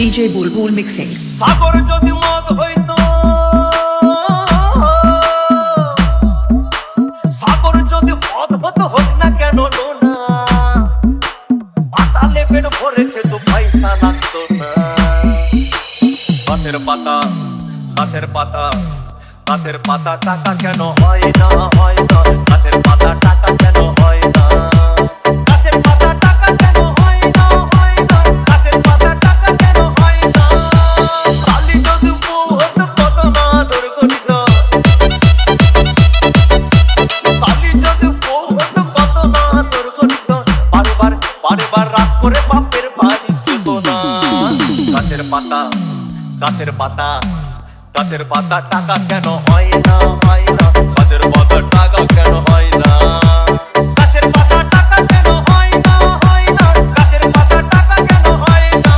DJ Bulbul Mixing. সাগর যদি মদ হইতো, সাগর যদি মদ হতো, হোক না কেন লোনা, পাতালে পেট ভরে খেতো, পয়সা লাগতো না। গাছের পাতা, গাছের পাতা, গাছের পাতা, টাকা কেন হয় না, হয় না, গাছের পাতা, টাকা কেন হয় না, গাছের পাতা, টাকা কেন হয় না, হয় না, গাছের পাতা, টাকা কেন হয় না। কালি যদি বউ হতো, কত না আদর করিত, কালি যদি বউ হতো, কত না আদর করিত, বারবার বারবার রাগ করে বাপের বাড়ি যেত না। গাছের পাতা, গাছের পাতা, গাছের পাতা, টাকা কেন হয় না, হয় না, গাছের পাতা, টাকা কেন হয় না, গাছের পাতা, টাকা কেন হয় না, হয় না, গাছের পাতা, টাকা কেন হয় না।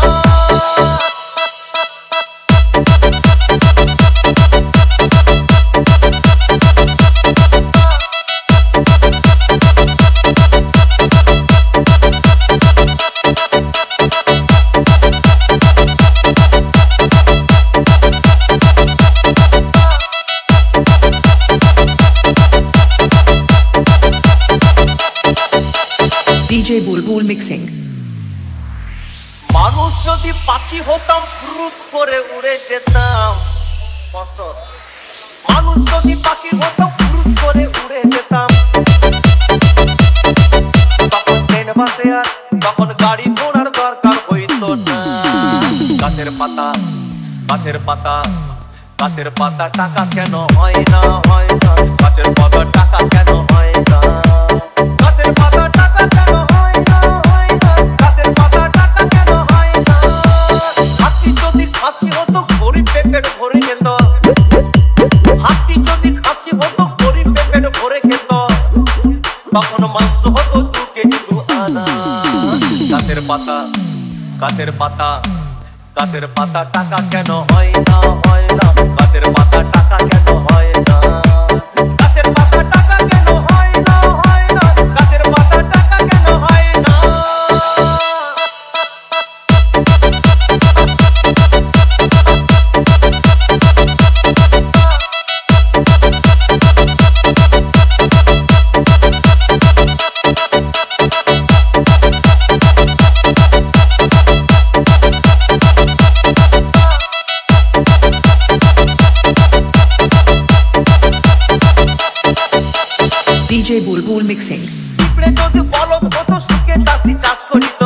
DJ Bulbul Mixing. মানুষ যদি পাখি হতাম, ফুরুত করে উড়ে যেতাম, কত মানুষ যদি পাখি হতাম, ফুরুত করে উড়ে যেতাম, তখন ট্রেন বাসে আর তখন গাড়ি ঘোড়ার দরকার হইতো না। গাছের পাতা, গাছের পাতা, গাছের পাতা, টাকা কেন হয় না, হয় না, গাছের পাতা, টাকা কেন হয় না, গাছের পাতা, টাকা কেন হয় না, হয় না, গাছের পাতা, টাকা কেন হয় না। হাতি যদি খাসি হতো, গরিব পেট ভরে যেত, হাতি যদি খাসি হতো, গরিব পেট ভরে খেত, তখন মাংস হতো 2 কেজি 2 আনা। গাছের পাতা, গাছের পাতা, গাছের পাতা, টাকা কেন হয় না, হয় না, গাছের পাতা, টাকা কেন হয় না, গাছের পাতা, টাকা কেন হয় না, হয় না, গাছের পাতা, টাকা কেন হয় না। DJ Bulbul Mixing. পিঁপড়ে যদি বলদ হতো, সুখে চাষি চাষ করিত,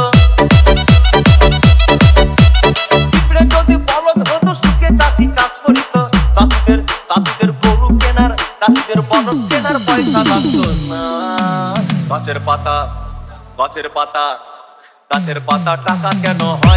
পিঁপড়ে যদি বলদ হতো, সুখে চাষি চাষ করিত, চাষিদের চাষিদের গরু কেনার, চাষিদের বলদ কেনার পয়সা লাগতো না। গাছের পাতা, গাছের পাতা, গাছের পাতা, টাকা কেন হয়